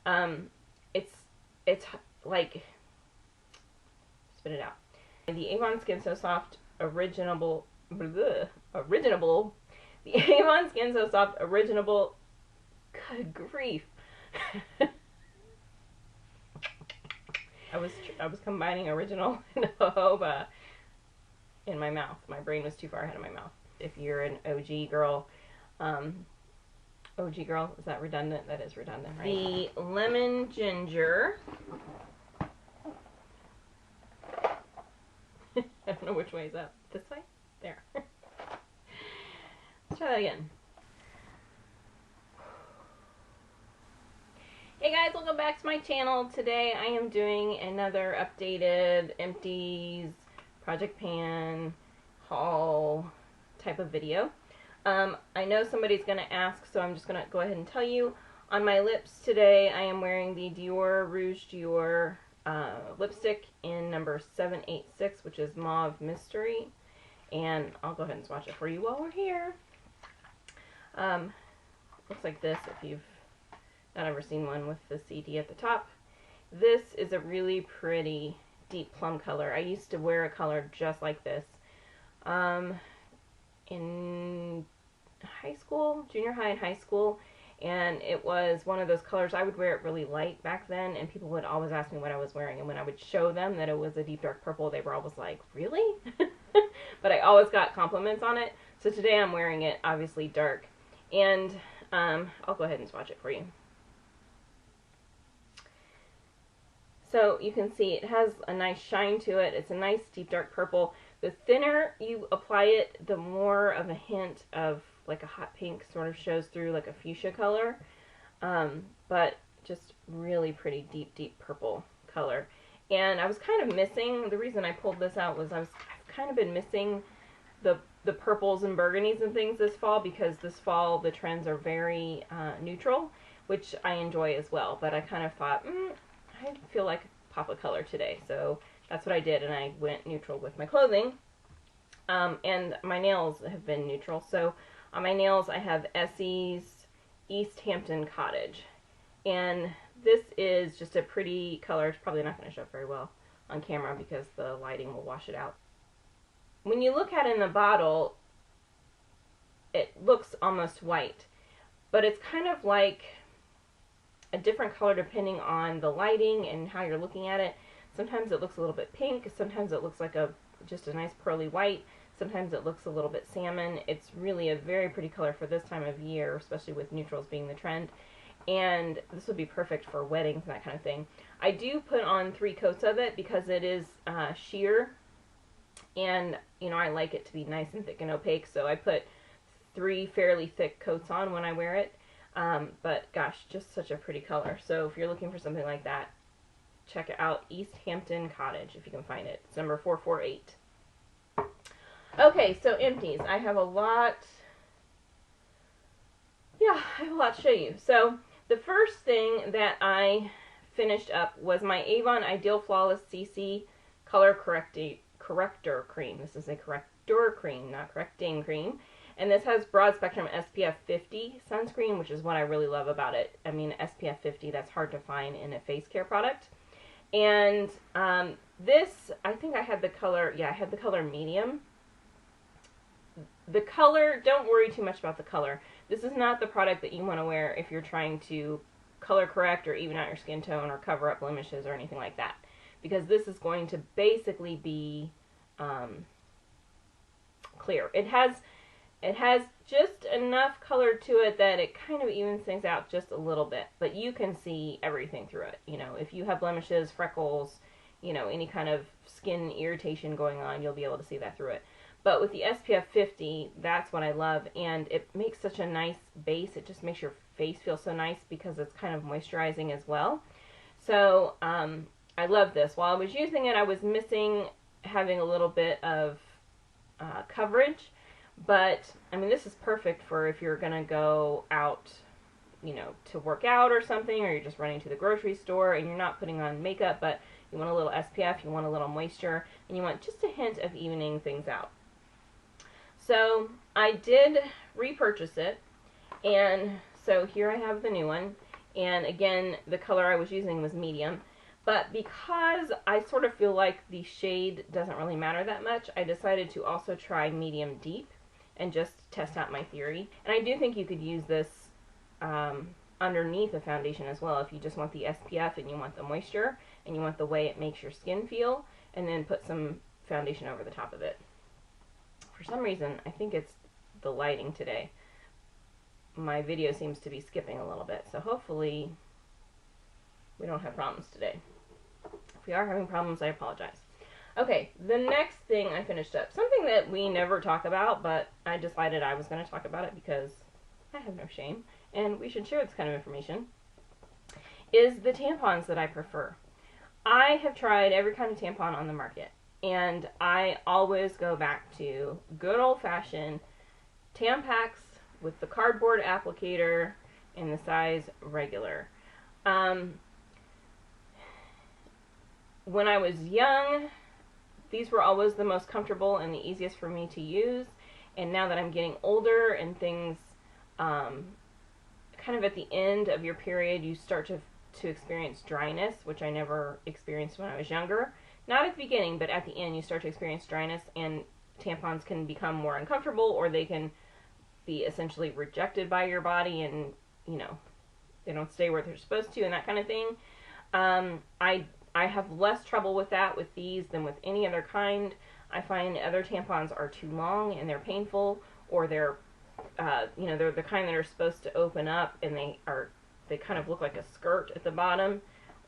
It's like, spit it out. The Avon Skin So Soft Original, the Avon Skin So Soft Original, good grief. I was combining original and jojoba in my mouth. My brain was too far ahead of my mouth. If you're an OG girl, is that redundant? That is redundant, right? The lemon ginger. I don't know which way is up. This way? There. Let's try that again. Hey guys, welcome back to my channel. Today I am doing another updated Empties Project Pan haul type of video. I know somebody's going to ask, so I'm just going to go ahead and tell you. On my lips today, I am wearing the Dior Rouge Dior lipstick in number 786, which is Mauve Mystery. And I'll go ahead and swatch it for you while we're here. Looks like this if you've not ever seen one with the CD at the top. This is a really pretty deep plum color. I used to wear a color just like this in high school, junior high and high school, and it was one of those colors. I would wear it really light back then, and people would always ask me what I was wearing, and when I would show them that it was a deep dark purple, they were always like, really? But I always got compliments on it, so today I'm wearing it obviously dark, and I'll go ahead and swatch it for you. So you can see it has a nice shine to it. It's a nice deep dark purple. The thinner you apply it, the more of a hint of like a hot pink sort of shows through, like a fuchsia color. But just really pretty deep purple color. And I was kind of missing, the reason I pulled this out was I've kind of been missing the purples and burgundies and things this fall, because this fall the trends are very neutral, which I enjoy as well. But I kind of thought, I feel like pop a color today, so that's what I did, and I went neutral with my clothing. And my nails have been neutral, so on my nails I have Essie's East Hampton Cottage, and this is just a pretty color. It's probably not going to show up very well on camera because the lighting will wash it out. When you look at it in the bottle, it looks almost white, but it's kind of like a different color depending on the lighting and how you're looking at it. Sometimes it looks a little bit pink, sometimes it looks like just a nice pearly white, sometimes it looks a little bit salmon. It's really a very pretty color for this time of year, especially with neutrals being the trend. And this would be perfect for weddings and that kind of thing. I do put on 3 coats of it because it is sheer, and you know, I like it to be nice and thick and opaque, so I put 3 fairly thick coats on when I wear it. But gosh, just such a pretty color. So if you're looking for something like that, check out East Hampton Cottage if you can find it. It's number 448. Okay, so Empties. I have a lot to show you. So the first thing that I finished up was my Avon Ideal Flawless CC Color Corrector Cream. This is a corrector cream, not correcting cream. And this has broad spectrum SPF 50 sunscreen, which is what I really love about it. I mean, SPF 50, that's hard to find in a face care product. And this, I think I had the color, I had the color medium. The color, don't worry too much about the color. This is not the product that you want to wear if you're trying to color correct or even out your skin tone or cover up blemishes or anything like that. Because this is going to basically be clear. It has just enough color to it that it kind of evens things out just a little bit, but you can see everything through it. You know, if you have blemishes, freckles, you know, any kind of skin irritation going on, you'll be able to see that through it. But with the SPF 50, that's what I love, and it makes such a nice base. It just makes your face feel so nice because it's kind of moisturizing as well. So I love this. While I was using it, I was missing having a little bit of coverage. But, I mean, this is perfect for if you're going to go out, you know, to work out or something, or you're just running to the grocery store and you're not putting on makeup, but you want a little SPF, you want a little moisture, and you want just a hint of evening things out. So, I did repurchase it, and so here I have the new one, And again, the color I was using was medium. But because I sort of feel like the shade doesn't really matter that much, I decided to also try medium deep and just test out my theory. And I do think you could use this underneath a foundation as well if you just want the SPF and you want the moisture and you want the way it makes your skin feel, and then put some foundation over the top of it. For some reason, I think it's the lighting today. My video seems to be skipping a little bit, so hopefully we don't have problems today. If we are having problems, I apologize. Okay, the next thing I finished up, something that we never talk about, but I decided I was going to talk about it because I have no shame, and we should share this kind of information, is the tampons that I prefer. I have tried every kind of tampon on the market, and I always go back to good old-fashioned Tampax with the cardboard applicator in the size regular. When I was young, these were always the most comfortable and the easiest for me to use, and now that I'm getting older and things, kind of at the end of your period, you start to experience dryness, which I never experienced when I was younger. Not at the beginning, but at the end you start to experience dryness, and tampons can become more uncomfortable, or they can be essentially rejected by your body, and, you know, they don't stay where they're supposed to, and that kind of thing. I have less trouble with that with these than with any other kind. I find other tampons are too long and they're painful, or they're, you know, they're the kind that are supposed to open up and they kind of look like a skirt at the bottom,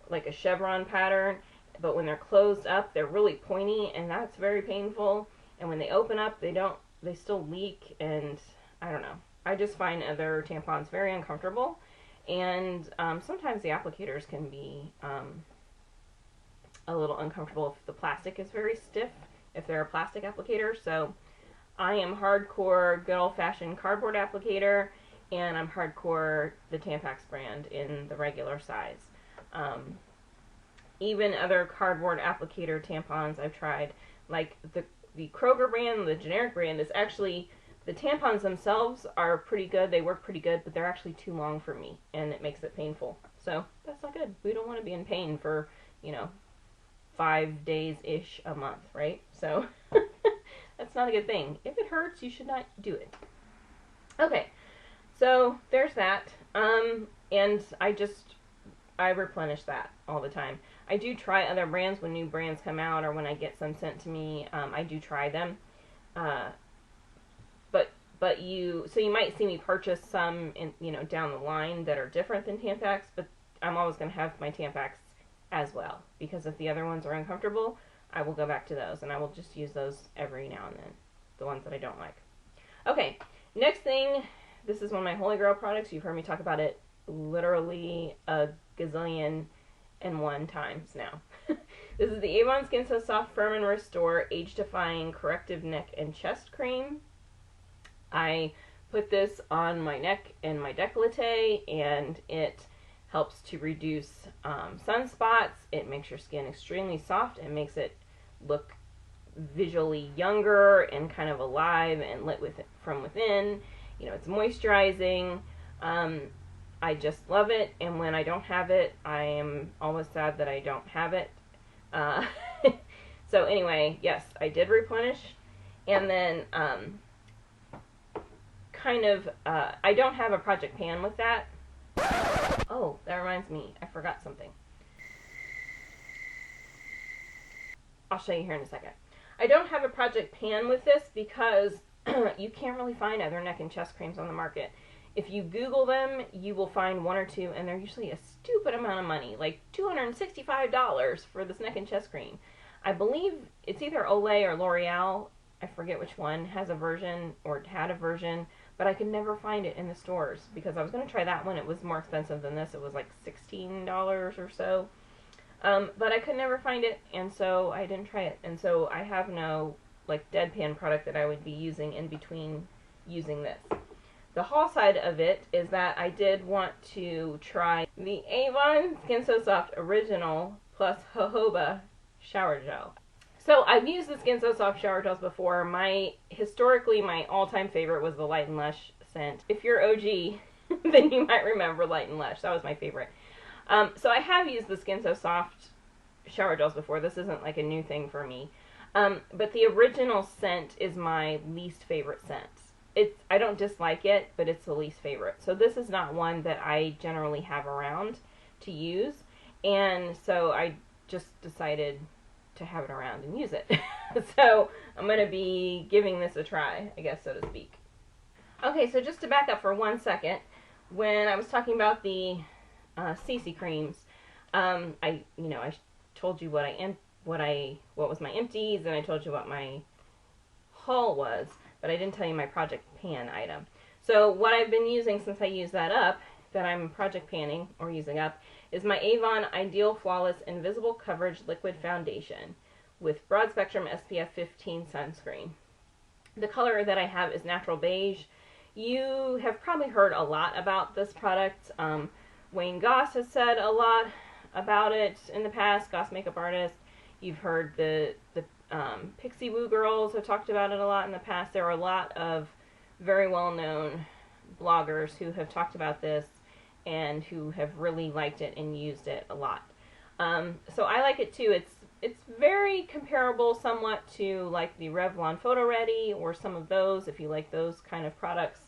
like a chevron pattern, but when they're closed up, they're really pointy, and that's very painful. And when they open up, they still leak, and I don't know. I just find other tampons very uncomfortable, and sometimes the applicators can be a little uncomfortable if the plastic is very stiff, if they're a plastic applicator. So I am hardcore good old-fashioned cardboard applicator, and I'm hardcore the Tampax brand in the regular size. Even other cardboard applicator tampons I've tried, like the Kroger brand, the generic brand, is actually, the tampons themselves are pretty good, they work pretty good, but they're actually too long for me, and it makes it painful. So that's not good. We don't want to be in pain for, you know, 5 days-ish a month, right? So that's not a good thing. If it hurts, you should not do it. Okay, so there's that. And I replenish that all the time. I do try other brands when new brands come out, or when I get some sent to me. I do try them. So you might see me purchase some down the line that are different than Tampax, but I'm always going to have my Tampax as well, because if the other ones are uncomfortable, I will go back to those, and I will just use those every now and then, the ones that I don't like. Okay, next thing, this is one of my Holy Grail products. You've heard me talk about it literally a gazillion and one times now. This is the Avon Skin So Soft Firm and Restore Age-Defying Corrective Neck and Chest Cream. I put this on my neck and my décolleté, and it helps to reduce sunspots. It makes your skin extremely soft and makes it look visually younger and kind of alive and lit from within. You know, it's moisturizing. I just love it, and when I don't have it, I am always sad that I don't have it. So anyway, yes, I did replenish, and then I don't have a project pan with that. Oh, that reminds me, I forgot something. I'll show you here in a second. I don't have a project pan with this because you can't really find other neck and chest creams on the market. If you Google them, you will find one or two, and they're usually a stupid amount of money, like $265 for this neck and chest cream. I believe it's either Olay or L'Oreal, I forget which one, has a version, or had a version, but I could never find it in the stores, because I was going to try that one. It was more expensive than this. It was like $16 or so. But I could never find it, and so I didn't try it. And so I have no like deadpan product that I would be using in between using this. The haul side of it is that I did want to try the Avon Skin So Soft Original plus jojoba shower gel. So I've used the Skin So Soft shower gels before. Historically, my all-time favorite was the Light and Lush scent. If you're OG, then you might remember Light and Lush. That was my favorite. So I have used the Skin So Soft shower gels before. This isn't like a new thing for me. But the original scent is my least favorite scent. I don't dislike it, but it's the least favorite. So this is not one that I generally have around to use. And so I just decided to have it around and use it. So I'm going to be giving this a try, I guess, so to speak. Okay, so just to back up for 1 second, when I was talking about the CC creams, I told you what was my empties, and I told you what my haul was, but I didn't tell you my project pan item. So what I've been using since I used that up, that I'm project panning or using up, is my Avon Ideal Flawless Invisible Coverage Liquid Foundation with broad spectrum SPF 15 sunscreen. The color that I have is Natural Beige. You have probably heard a lot about this product. Wayne Goss has said a lot about it in the past, Goss makeup artist. You've heard the Pixie Woo girls have talked about it a lot in the past. There are a lot of very well-known bloggers who have talked about this and who have really liked it and used it a lot. So I like it too. It's very comparable somewhat to like the Revlon Photo Ready or some of those, if you like those kind of products.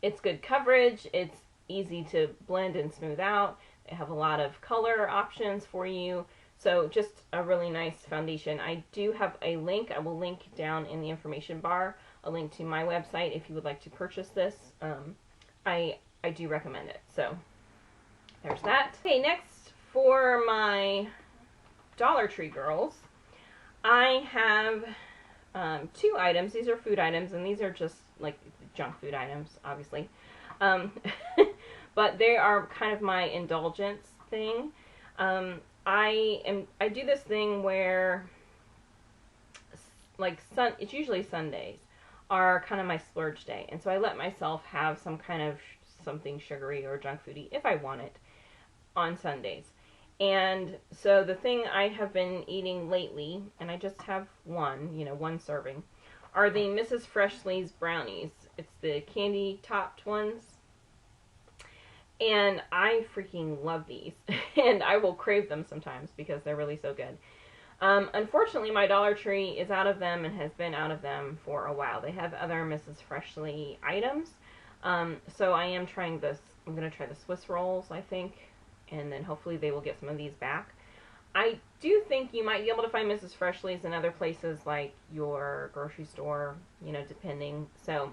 It's good coverage. It's easy to blend and smooth out. They have a lot of color options for you. So just a really nice foundation. I do have a link. I will link down in the information bar a link to my website if you would like to purchase this. I do recommend it. So there's that. Okay, next for my Dollar Tree girls, I have 2 items. These are food items, and these are just like junk food items, obviously. But they are kind of my indulgence thing. I do this thing where it's usually Sundays are kind of my splurge day, and so I let myself have some kind of something sugary or junk foody if I want it on Sundays. And so the thing I have been eating lately, and I just have one serving, are the Mrs. Freshley's brownies. It's the candy topped ones. And I freaking love these. And I will crave them sometimes because they're really so good. Unfortunately, my Dollar Tree is out of them and has been out of them for a while. They have other Mrs. Freshley items. So I am trying this. I'm going to try the Swiss rolls, I think. And then hopefully they will get some of these back. I do think you might be able to find Mrs. Freshley's in other places like your grocery store, depending. So,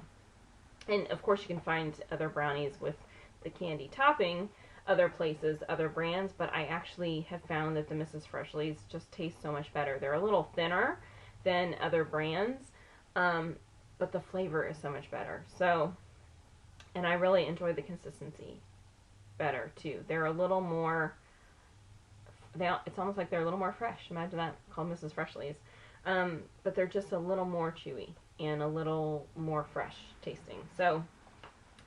and of course you can find other brownies with the candy topping other places, other brands, but I actually have found that the Mrs. Freshley's just taste so much better. They're a little thinner than other brands, but the flavor is so much better. So, and I really enjoy the consistency better too. They're a little more, it's almost like they're a little more fresh. Imagine that, called Mrs. Freshley's. But they're just a little more chewy and a little more fresh tasting. So,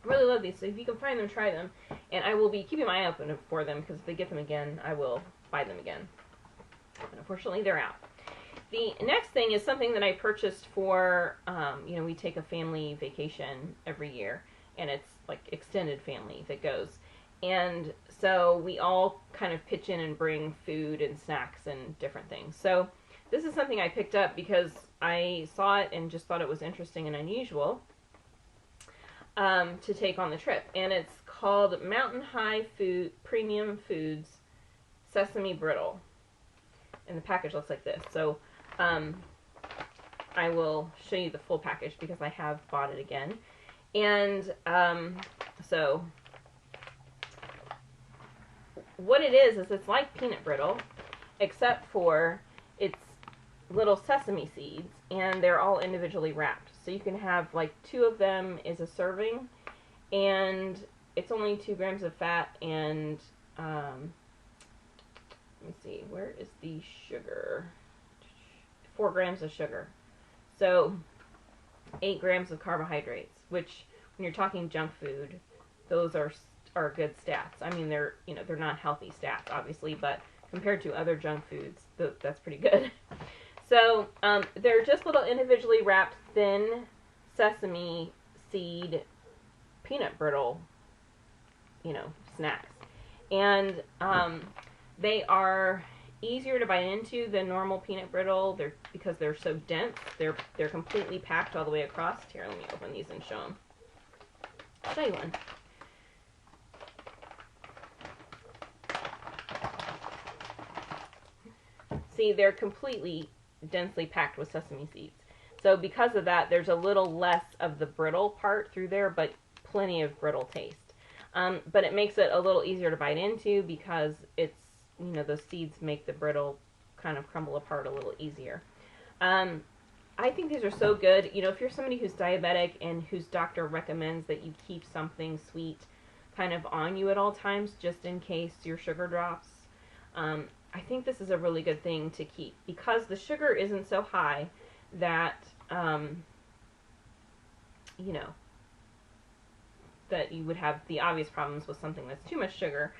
I really love these. So if you can find them, try them. And I will be keeping my eye open for them because if they get them again, I will buy them again. But unfortunately, they're out. The next thing is something that I purchased for, we take a family vacation every year. And it's like extended family that goes. And so we all kind of pitch in and bring food and snacks and different things. So this is something I picked up because I saw it and just thought it was interesting and unusual to take on the trip. And it's called Mountain High Premium Foods Sesame Brittle. And the package looks like this. So I will show you the full package because I have bought it again. And so what it is it's like peanut brittle, except for it's little sesame seeds, and they're all individually wrapped. So you can have like 2 of them is a serving, and it's only 2 grams of fat, and let me see, where is the sugar? 4 grams of sugar. So 8 grams of carbohydrates, which when you're talking junk food, those are good stats. I mean, they're not healthy stats, obviously, but compared to other junk foods, that's pretty good. So they're just little individually wrapped thin sesame seed peanut brittle, snacks. And they are easier to bite into than normal peanut brittle. Because they're so dense. They're completely packed all the way across. Here, let me open these and show them. I'll show you one. See, they're completely densely packed with sesame seeds. So because of that, there's a little less of the brittle part through there, but plenty of brittle taste. But it makes it a little easier to bite into because it's, those seeds make the brittle kind of crumble apart a little easier. I think these are so good. If you're somebody who's diabetic and whose doctor recommends that you keep something sweet kind of on you at all times, just in case your sugar drops, I think this is a really good thing to keep because the sugar isn't so high that, that you would have the obvious problems with something that's too much sugar.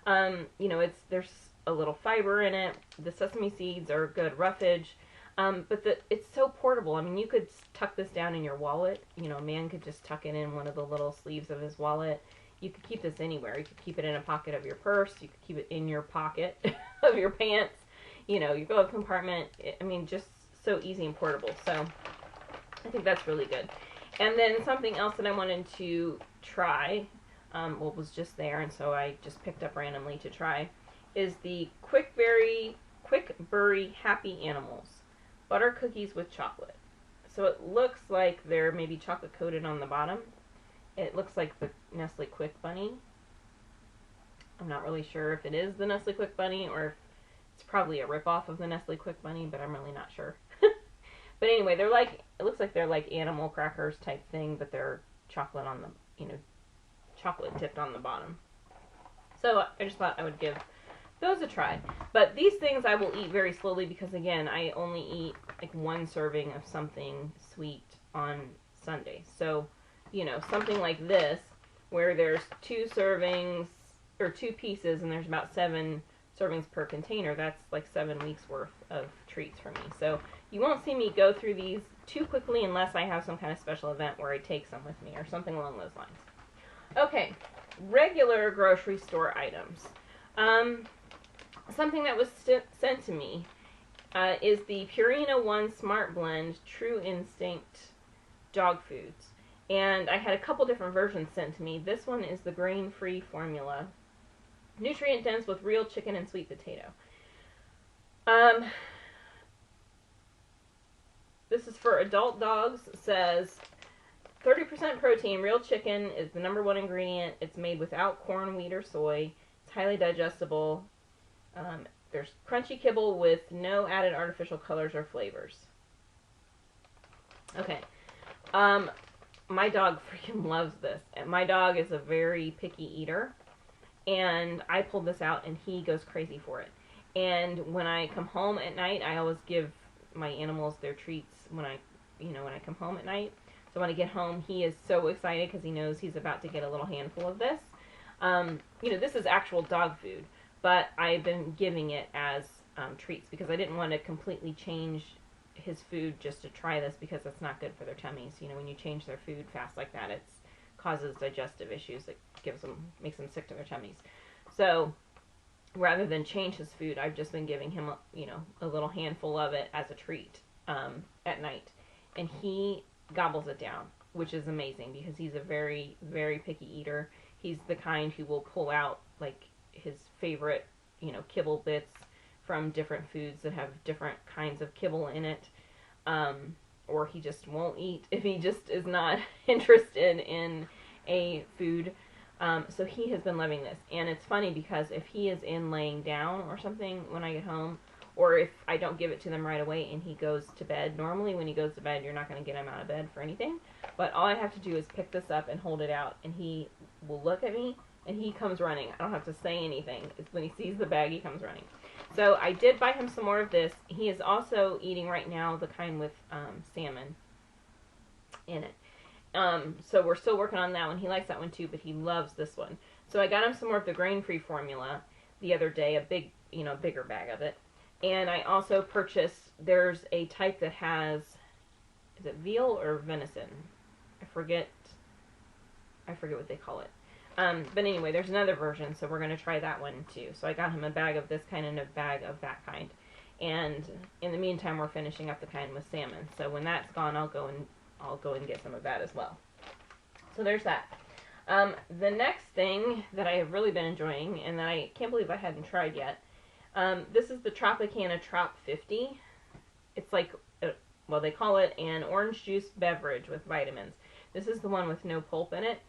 There's a little fiber in it. The sesame seeds are good roughage. But it's so portable. I mean, you could tuck this down in your wallet. A man could just tuck it in one of the little sleeves of his wallet. You could keep this anywhere. You could keep it in a pocket of your purse. You could keep it in your pocket of your pants. Your glove compartment. I mean, just so easy and portable. So I think that's really good. And then something else that I wanted to try, was just there, and so I just picked up randomly to try, is the Quick Bury Happy Animals butter cookies with chocolate. So it looks like they're maybe chocolate coated on the bottom. It looks like the Nestle Quick Bunny. I'm not really sure if it is the Nestle Quick Bunny or if it's probably a ripoff of the Nestle Quick Bunny, but I'm really not sure. But anyway, it looks like they're like animal crackers type thing, but they're chocolate on the, chocolate tipped on the bottom. So I just thought I would give those a try. But these things I will eat very slowly because, again, I only eat like one serving of something sweet on Sunday. So, something like this, where there's 2 servings, or 2 pieces, and there's about 7 servings per container, that's like 7 weeks worth of treats for me. So you won't see me go through these too quickly unless I have some kind of special event where I take some with me or something along those lines. Okay, regular grocery store items. Something that was sent to me is the Purina One Smart Blend True Instinct dog foods. And I had a couple different versions sent to me. This one is the grain-free formula. Nutrient dense with real chicken and sweet potato. This is for adult dogs. It says 30% protein. Real chicken is the #1 ingredient. It's made without corn, wheat, or soy. It's highly digestible. There's crunchy kibble with no added artificial colors or flavors. Okay. My dog freaking loves this. My dog is a very picky eater. And I pulled this out and he goes crazy for it. And when I come home at night, I always give my animals their treats when I come home at night. So when I get home, he is so excited because he knows he's about to get a little handful of this. This is actual dog food, but I've been giving it as treats because I didn't want to completely change his food just to try this because it's not good for their tummies. When you change their food fast like that, it causes digestive issues. It makes them sick to their tummies. So rather than change his food, I've just been giving him a little handful of it as a treat at night, and he gobbles it down, which is amazing because he's a very, very picky eater. He's the kind who will pull out like his favorite kibble bits from different foods that have different kinds of kibble in it, or he just won't eat if he just is not interested in a food. So he has been loving this, and it's funny because if he is in laying down or something when I get home, or if I don't give it to them right away and he goes to bed, normally when he goes to bed you're not going to get him out of bed for anything, but all I have to do is pick this up and hold it out, and he will look at me and he comes running. I don't have to say anything. It's when he sees the bag he comes running. So I did buy him some more of this. He is also eating right now the kind with salmon in it. So we're still working on that one. He likes that one too, but he loves this one. So I got him some more of the grain-free formula the other day, a big, bigger bag of it. And I also purchased, there's a type that has, is it veal or venison? I forget I forget what they call it. But anyway, there's another version, so we're going to try that one too. So I got him a bag of this kind and a bag of that kind. And in the meantime, we're finishing up the kind with salmon. So when that's gone, I'll go and get some of that as well. So there's that. The next thing that I have really been enjoying, and that I can't believe I hadn't tried yet, this is the Tropicana Trop 50. It's like, well, they call it an orange juice beverage with vitamins. This is the one with no pulp in it.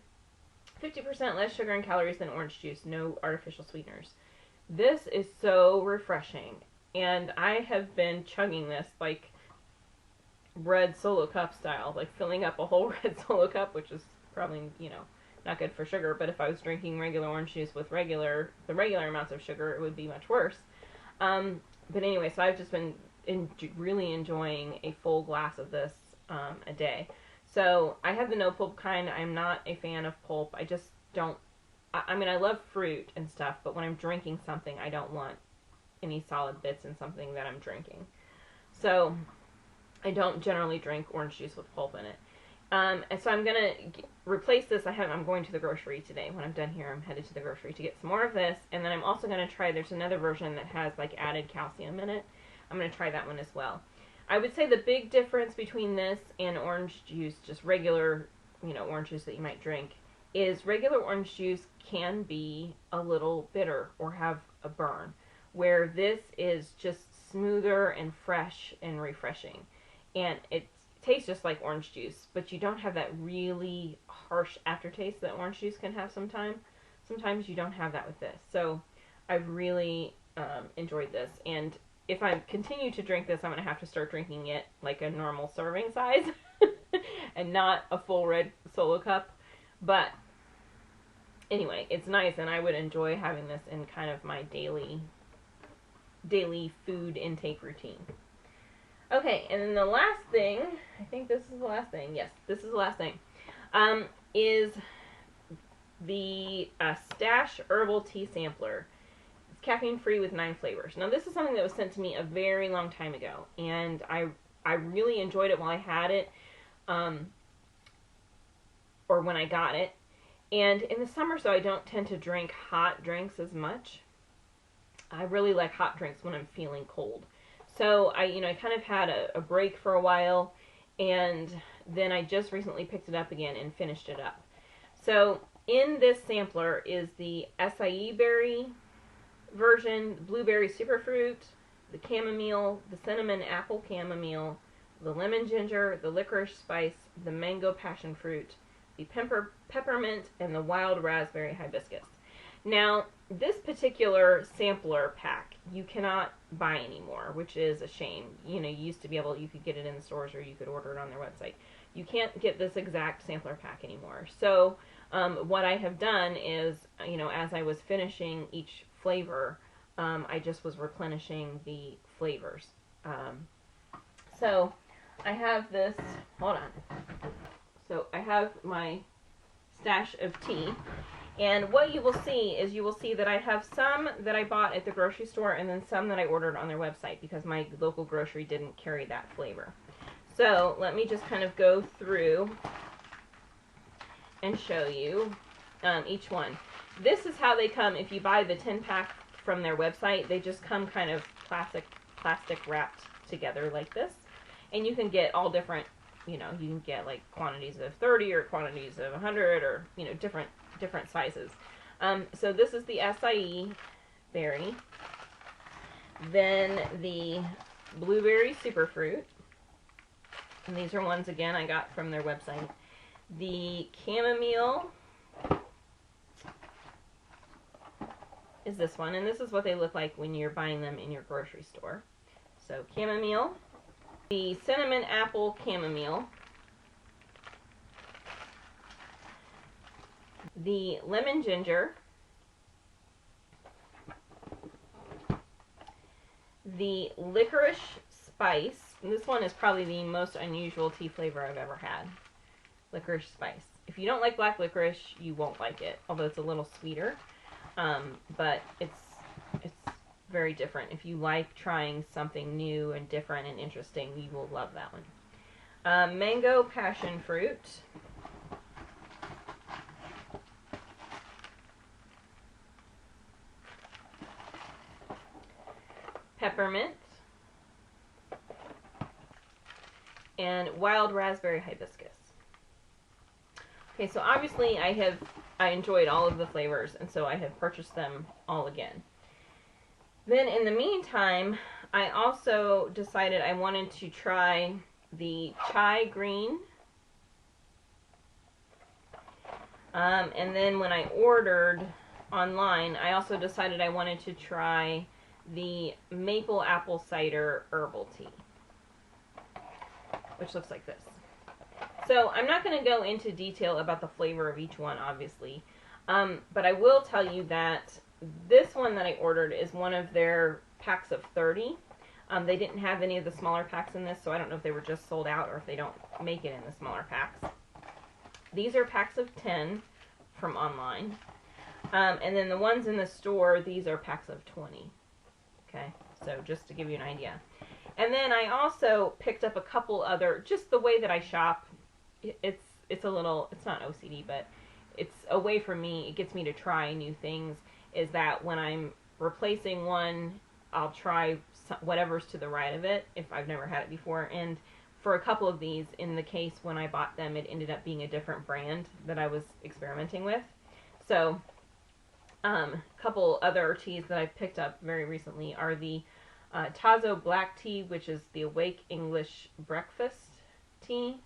50% less sugar and calories than orange juice, no artificial sweeteners. This is so refreshing, and I have been chugging this like red Solo cup style, like filling up a whole red Solo cup, which is probably, you know, not good for sugar, but if I was drinking regular orange juice with the regular amounts of sugar, it would be much worse. But anyway, so I've just been really enjoying a full glass of this a day. So I have the no pulp kind. I'm not a fan of pulp. I just don't, I mean, I love fruit and stuff, but when I'm drinking something, I don't want any solid bits in something that I'm drinking. So I don't generally drink orange juice with pulp in it. And so I'm going to replace this. I'm going to the grocery today. When I'm done here, I'm headed to the grocery to get some more of this. And then I'm also going to try, there's another version that has like added calcium in it. I'm going to try that one as well. I would say the big difference between this and orange juice, just regular, you know, orange juice that you might drink, is regular orange juice can be a little bitter or have a burn, where this is just smoother and fresh and refreshing. And it tastes just like orange juice, but you don't have that really harsh aftertaste that orange juice can have sometimes. Sometimes you don't have that with this. So I've really enjoyed this. And if I continue to drink this, I'm going to have to start drinking it like a normal serving size and not a full red Solo cup. But anyway, it's nice, and I would enjoy having this in kind of my daily food intake routine. Okay, and then the last thing, I think this is the last thing. Yes, this is the last thing, is the Stash Herbal Tea Sampler. Caffeine free with 9 flavors. Now this is something that was sent to me a very long time ago, and I really enjoyed it while I had it, or when I got it. And in the summer, so I don't tend to drink hot drinks as much. I really like hot drinks when I'm feeling cold. So I kind of had a break for a while, and then I just recently picked it up again and finished it up. So in this sampler is the acai berry version, blueberry superfruit, the chamomile, the cinnamon apple chamomile, the lemon ginger, the licorice spice, the mango passion fruit, the peppermint, and the wild raspberry hibiscus. Now, this particular sampler pack you cannot buy anymore, which is a shame. You know, you could get it in the stores, or you could order it on their website. You can't get this exact sampler pack anymore. So what I have done is, as I was finishing each flavor, I just was replenishing the flavors. So I have this, hold on. So I have my stash of tea, and what you will see is that I have some that I bought at the grocery store, and then some that I ordered on their website because my local grocery didn't carry that flavor. So let me just kind of go through and show you each one. This is how they come if you buy the 10-pack from their website. They just come kind of plastic wrapped together like this. And you can get all different, you can get like quantities of 30 or quantities of 100 or, different sizes. So this is the acai berry. Then the blueberry superfruit. And these are ones, again, I got from their website. The chamomile is this one, and this is what they look like when you're buying them in your grocery store. So chamomile, the cinnamon apple chamomile, the lemon ginger, the licorice spice. And this one is probably the most unusual tea flavor I've ever had. Licorice spice. If you don't like black licorice, you won't like it, although it's a little sweeter. But it's very different. If you like trying something new and different and interesting, you will love that one. Mango passion fruit. peppermint, and wild raspberry hibiscus. Okay, so obviously I enjoyed all of the flavors, and so I have purchased them all again. Then in the meantime, I also decided I wanted to try the chai green. And then when I ordered online, I also decided I wanted to try the maple apple cider herbal tea, which looks like this. So I'm not going to go into detail about the flavor of each one, obviously, but I will tell you that this one that I ordered is one of their packs of 30. They didn't have any of the smaller packs in this, so I don't know if they were just sold out or if they don't make it in the smaller packs. These are packs of 10 from online. And then the ones in the store, these are packs of 20. Okay, so just to give you an idea. And then I also picked up a couple other, just the way that I shop, it's a little, it's not OCD, but it's a way for me, it gets me to try new things, is that when I'm replacing one, I'll try whatever's to the right of it, if I've never had it before. And for a couple of these, in the case when I bought them, it ended up being a different brand that I was experimenting with. So, a couple other teas that I picked up very recently are the Tazo Black Tea, which is the Awake English Breakfast Tea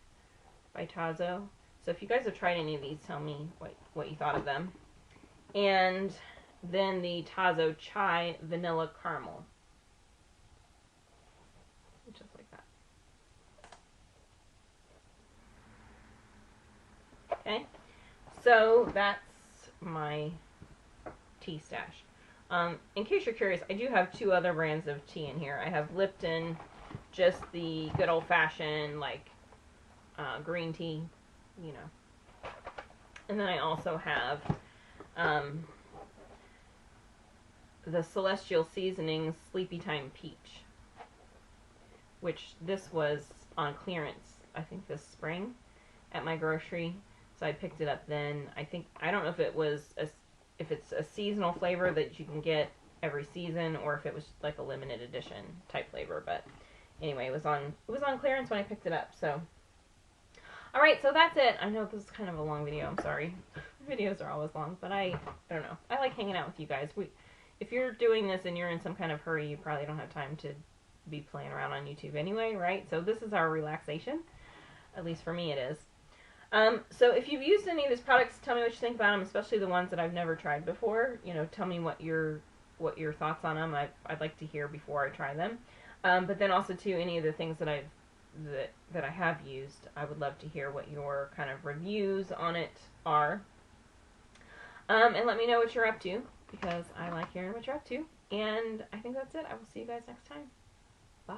by Tazo. So if you guys have tried any of these, tell me what you thought of them. And then the Tazo Chai Vanilla Caramel. Just like that. Okay, so that's my tea stash. In case you're curious, I do have two other brands of tea in here. I have Lipton, just the good old-fashioned, like, green tea, you know. And then I also have the Celestial Seasonings Sleepy Time Peach, which this was on clearance, I think this spring, at my grocery. So I picked it up then. I don't know if it was if it's a seasonal flavor that you can get every season, or if it was like a limited edition type flavor. But anyway, it was on clearance when I picked it up. So, all right, so that's it. I know this is kind of a long video. I'm sorry. Videos are always long, but I don't know. I like hanging out with you guys. If you're doing this and you're in some kind of hurry, you probably don't have time to be playing around on YouTube anyway, right? So this is our relaxation. At least for me, it is. So if you've used any of these products, tell me what you think about them, especially the ones that I've never tried before. You know, tell me what your thoughts on them. I'd like to hear before I try them. But then also too, any of the things that I have used, I would love to hear what your kind of reviews on it are. And let me know what you're up to, because I like hearing what you're up to. And I think that's it. I will see you guys next time. Bye.